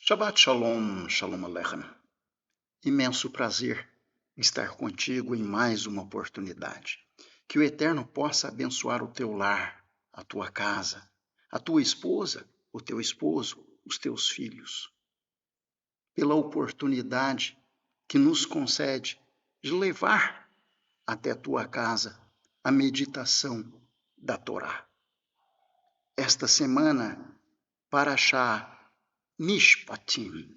Shabbat Shalom, Shalom Aleichem. Imenso prazer estar contigo em mais uma oportunidade. Que o Eterno possa abençoar o teu lar, a tua casa, a tua esposa, o teu esposo, os teus filhos. Pela oportunidade que nos concede de levar até a tua casa a meditação da Torá. Esta semana, Parashá Mishpatim,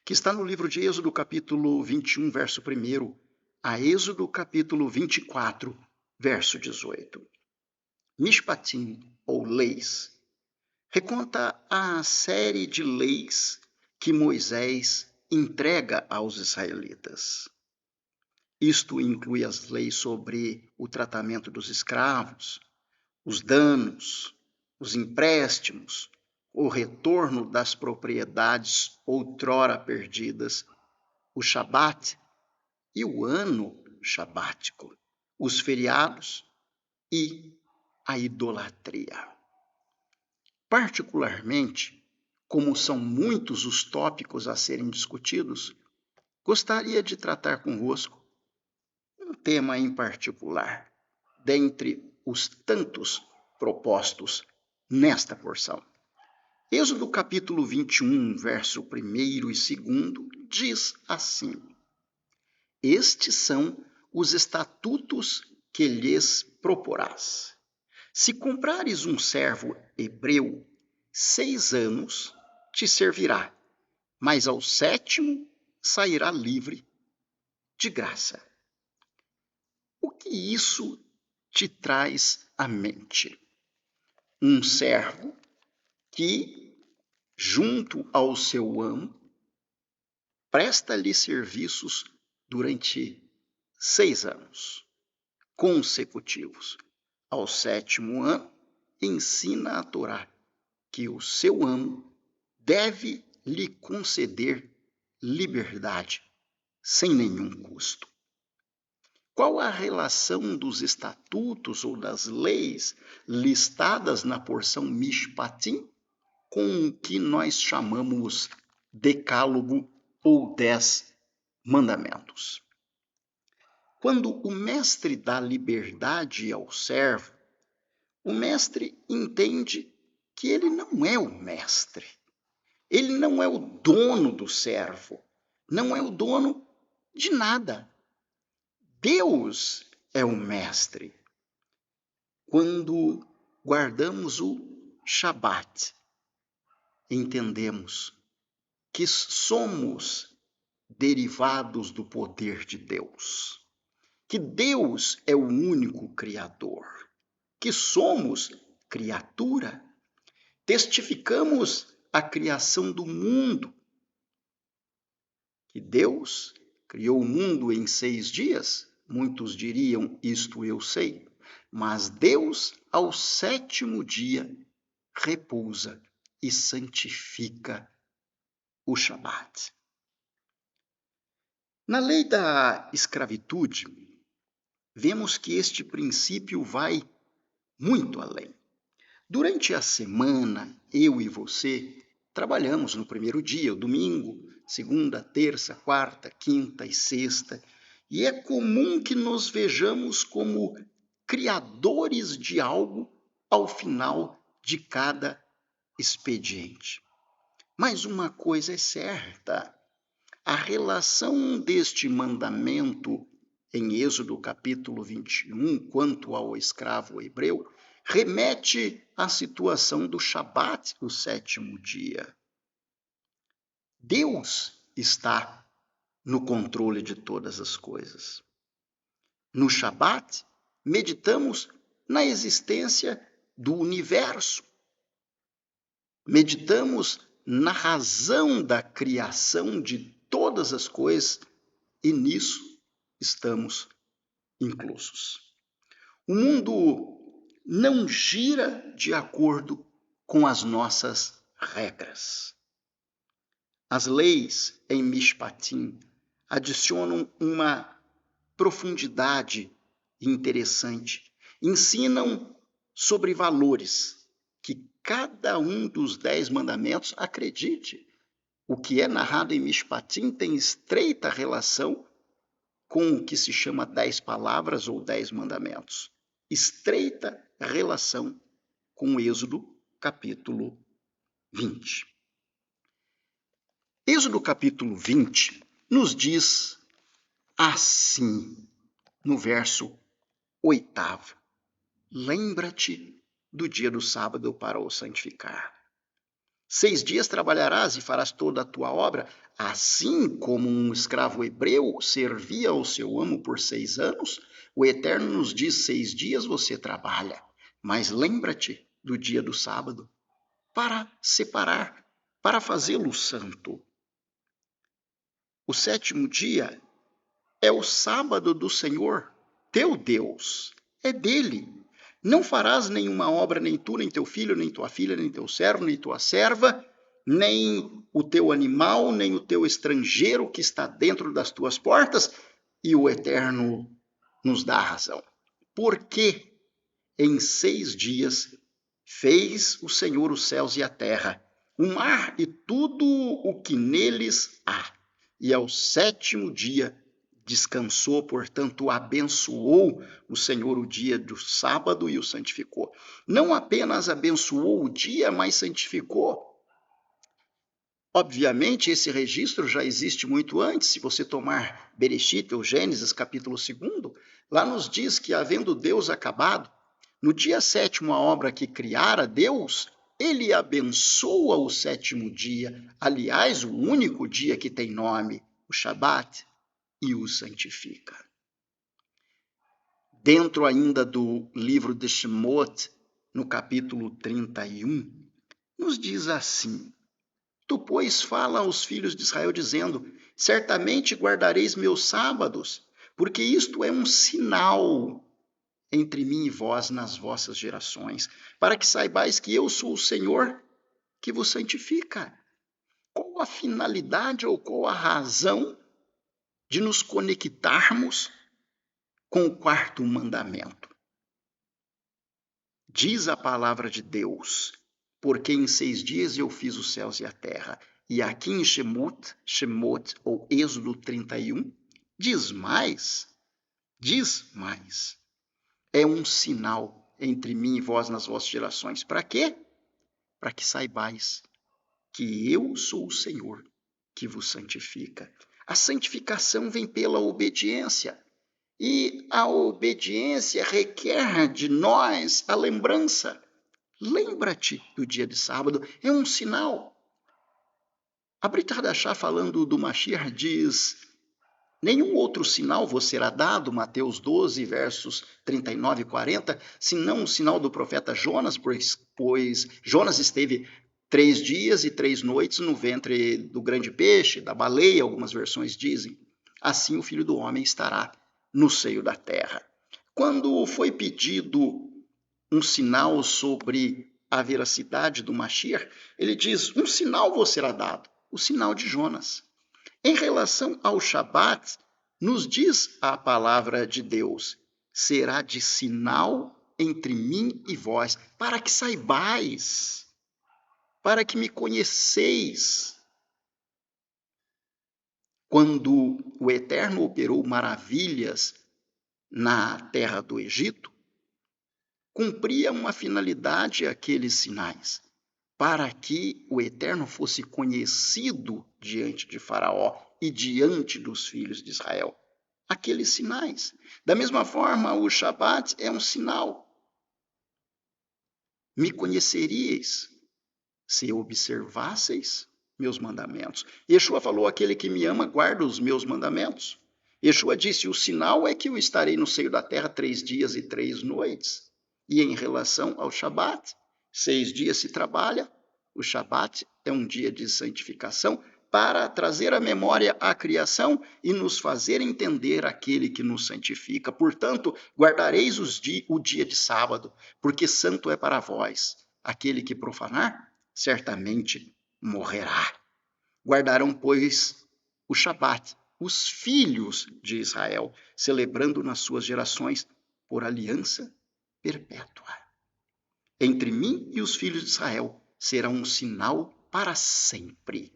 que está no livro de Êxodo, capítulo 21, verso 1, a Êxodo, capítulo 24, verso 18. Mishpatim, ou leis, reconta a série de leis que Moisés entrega aos israelitas. Isto inclui as leis sobre o tratamento dos escravos, os danos, os empréstimos, o retorno das propriedades outrora perdidas, o Shabat e o ano shabático, os feriados e a idolatria. Particularmente, como são muitos os tópicos a serem discutidos, gostaria de tratar convosco um tema em particular, dentre os tantos propostos nesta porção. Êxodo capítulo 21, verso 1 e 2, diz assim: Estes são os estatutos que lhes proporás. Se comprares um servo hebreu, 6 anos te servirá, mas ao 7º sairá livre de graça. O que isso te traz à mente? Um servo que, junto ao seu amo, presta-lhe serviços durante 6 anos consecutivos. Ao 7º ano, ensina a Torá que o seu amo deve lhe conceder liberdade sem nenhum custo. Qual a relação dos estatutos ou das leis listadas na porção Mishpatim com o que nós chamamos Decálogo ou 10 Mandamentos? Quando o mestre dá liberdade ao servo, o mestre entende que ele não é o mestre. Ele não é o dono do servo, não é o dono de nada. Deus é o mestre. Quando guardamos o Shabat, entendemos que somos derivados do poder de Deus, que Deus é o único Criador, que somos criatura. Testificamos a criação do mundo, que Deus criou o mundo em 6 dias. Muitos diriam, isto eu sei, mas Deus ao 7º dia repousa e santifica o Shabat. Na lei da escravitude, vemos que este princípio vai muito além. Durante a semana, eu e você trabalhamos no primeiro dia, o domingo, segunda, terça, quarta, quinta e sexta, e é comum que nos vejamos como criadores de algo ao final de cada expediente. Mas uma coisa é certa: a relação deste mandamento em Êxodo capítulo 21, quanto ao escravo hebreu, remete à situação do Shabat, o 7º dia. Deus está no controle de todas as coisas. No Shabat, meditamos na existência do universo. Meditamos na razão da criação de todas as coisas e nisso estamos inclusos. O mundo não gira de acordo com as nossas regras. As leis em Mishpatim adicionam uma profundidade interessante, ensinam sobre valores que cada um dos 10 mandamentos, acredite, O que é narrado em Mishpatim tem estreita relação com o que se chama 10 palavras ou 10 mandamentos. Estreita relação com o Êxodo, capítulo 20. Êxodo, capítulo 20, nos diz assim, no verso 8º: lembra-te do dia do sábado para o santificar. 6 dias trabalharás e farás toda a tua obra, assim como um escravo hebreu servia ao seu amo por 6 anos, o Eterno nos diz: 6 dias você trabalha, mas lembra-te do dia do sábado para separar, para fazê-lo santo. O 7º dia é o sábado do Senhor, teu Deus, é dele. Não farás nenhuma obra, nem tu, nem teu filho, nem tua filha, nem teu servo, nem tua serva, nem o teu animal, nem o teu estrangeiro que está dentro das tuas portas. E o Eterno nos dá a razão. Porque em 6 dias fez o Senhor os céus e a terra, o mar e tudo o que neles há. E ao 7º dia descansou, portanto, abençoou o Senhor o dia do sábado e o santificou. Não apenas abençoou o dia, mas santificou. Obviamente, esse registro já existe muito antes. Se você tomar Bereshit, ou Gênesis, capítulo 2, lá nos diz que, havendo Deus acabado, no dia 7º, a obra que criara Deus, ele abençoa o 7º dia, aliás, o único dia que tem nome, o Shabat, e o santifica. Dentro ainda do livro de Shemot, no capítulo 31, nos diz assim: tu, pois, fala aos filhos de Israel, dizendo: certamente guardareis meus sábados, porque isto é um sinal entre mim e vós nas vossas gerações, para que saibais que eu sou o Senhor que vos santifica. Qual a finalidade ou qual a razão de nos conectarmos com o 4º mandamento? Diz a palavra de Deus: porque em 6 dias eu fiz os céus e a terra. E aqui em Shemot, ou Êxodo 31, diz mais. É um sinal entre mim e vós nas vossas gerações. Para quê? Para que saibais que eu sou o Senhor que vos santifica. A santificação vem pela obediência. E a obediência requer de nós a lembrança. Lembra-te do dia de sábado, é um sinal. A Brit Hadashah, falando do Mashiach, diz: nenhum outro sinal vos será dado, Mateus 12, versos 39 e 40, senão o sinal do profeta Jonas, pois Jonas esteve 3 dias e 3 noites no ventre do grande peixe, da baleia, algumas versões dizem. Assim o Filho do Homem estará no seio da terra. Quando foi pedido um sinal sobre a veracidade do Mashiach, ele diz: um sinal vos será dado, o sinal de Jonas. Em relação ao Shabat, nos diz a palavra de Deus: será de sinal entre mim e vós, para que saibais, para que me conheceis. Quando o Eterno operou maravilhas na terra do Egito, cumpria uma finalidade aqueles sinais, para que o Eterno fosse conhecido diante de Faraó e diante dos filhos de Israel. Aqueles sinais. Da mesma forma, o Shabat é um sinal. Me conheceríeis se observasseis meus mandamentos. Yeshua falou: aquele que me ama guarda os meus mandamentos. Yeshua disse: o sinal é que eu estarei no seio da terra 3 dias e 3 noites. E em relação ao Shabat, 6 dias se trabalha, o Shabat é um dia de santificação para trazer à memória a criação e nos fazer entender aquele que nos santifica. Portanto, guardareis o dia de sábado, porque santo é para vós. Aquele que profanar, certamente morrerá. Guardarão, pois, o Shabat, os filhos de Israel, celebrando nas suas gerações por aliança perpétua. Entre mim e os filhos de Israel será um sinal para sempre,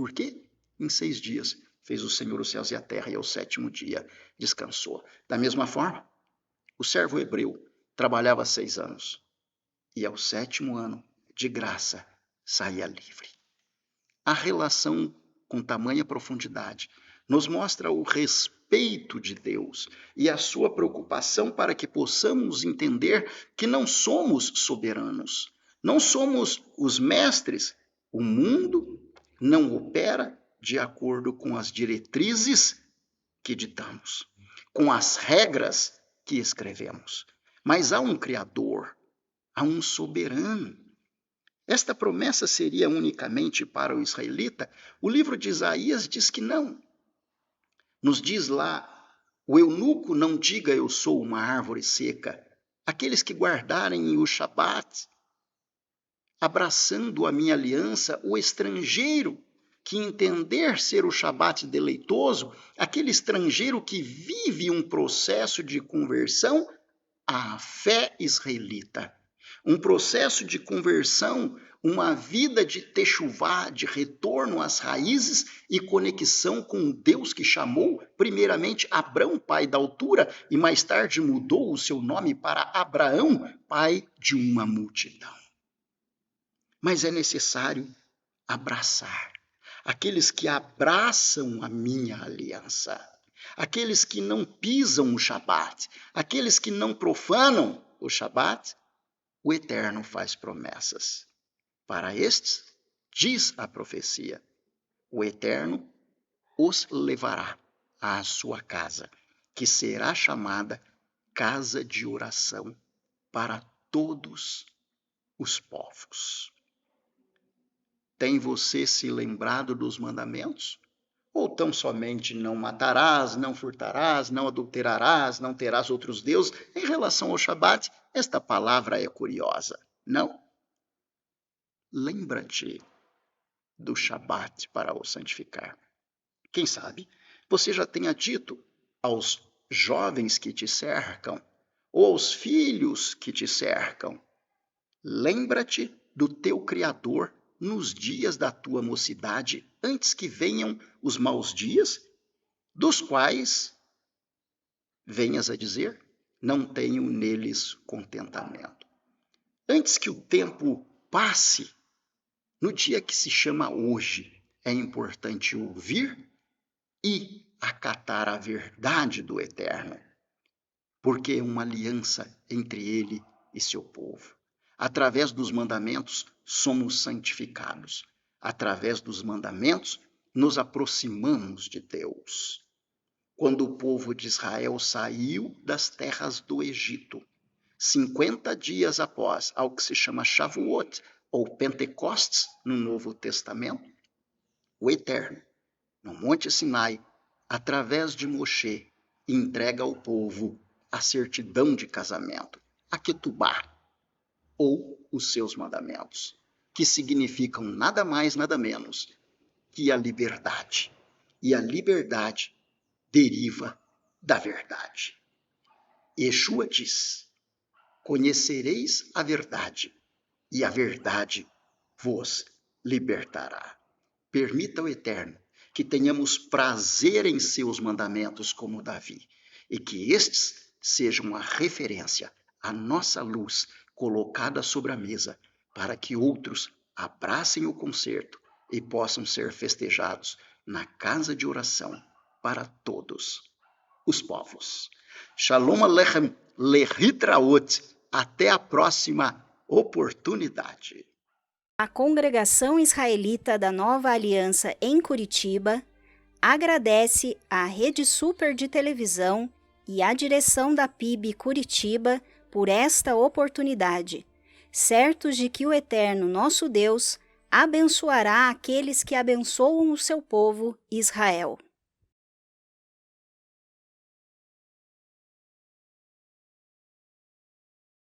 Porque em 6 dias fez o Senhor os céus e a terra, e ao 7º dia descansou. Da mesma forma, o servo hebreu trabalhava 6 anos, e ao 7º ano, de graça, saía livre. A relação com tamanha profundidade nos mostra o respeito de Deus e a sua preocupação para que possamos entender que não somos soberanos, não somos os mestres. O mundo não opera de acordo com as diretrizes que ditamos, com as regras que escrevemos. Mas há um Criador, há um soberano. Esta promessa seria unicamente para o israelita? O livro de Isaías diz que não. Nos diz lá, o eunuco não diga eu sou uma árvore seca. Aqueles que guardarem o Shabat, abraçando a minha aliança, o estrangeiro que entender ser o Shabat deleitoso, aquele estrangeiro que vive um processo de conversão à fé israelita. Um processo de conversão, uma vida de techuvá, de retorno às raízes e conexão com o Deus que chamou primeiramente Abrão, pai da altura, e mais tarde mudou o seu nome para Abraão, pai de uma multidão. Mas é necessário abraçar aqueles que abraçam a minha aliança, aqueles que não pisam o Shabat, aqueles que não profanam o Shabat. O Eterno faz promessas. Para estes, diz a profecia, o Eterno os levará à sua casa, que será chamada casa de oração para todos os povos. Tem você se lembrado dos mandamentos? Ou tão somente não matarás, não furtarás, não adulterarás, não terás outros deuses? Em relação ao Shabat, esta palavra é curiosa, não? Lembra-te do Shabat para o santificar. Quem sabe você já tenha dito aos jovens que te cercam, ou aos filhos que te cercam, lembra-te do teu Criador nos dias da tua mocidade, antes que venham os maus dias, dos quais venhas a dizer, não tenho neles contentamento. Antes que o tempo passe, no dia que se chama hoje, é importante ouvir e acatar a verdade do Eterno, porque é uma aliança entre ele e seu povo. Através dos mandamentos, somos santificados. Através dos mandamentos, nos aproximamos de Deus. Quando o povo de Israel saiu das terras do Egito, 50 dias após, ao que se chama Shavuot, ou Pentecostes, no Novo Testamento, o Eterno, no Monte Sinai, através de Moshe, entrega ao povo a certidão de casamento, a Ketubá, ou os seus mandamentos, que significam nada mais, nada menos que a liberdade. E a liberdade deriva da verdade. Yeshua diz, conhecereis a verdade, e a verdade vos libertará. Permita ao Eterno que tenhamos prazer em seus mandamentos como Davi, e que estes sejam a referência, a nossa luz colocada sobre a mesa, para que outros abracem o concerto e possam ser festejados na casa de oração para todos os povos. Shalom Aleichem Lehitraot. Até a próxima oportunidade. A Congregação Israelita da Nova Aliança em Curitiba agradece à Rede Super de Televisão e à direção da PIB Curitiba por esta oportunidade, certos de que o Eterno nosso Deus abençoará aqueles que abençoam o seu povo Israel.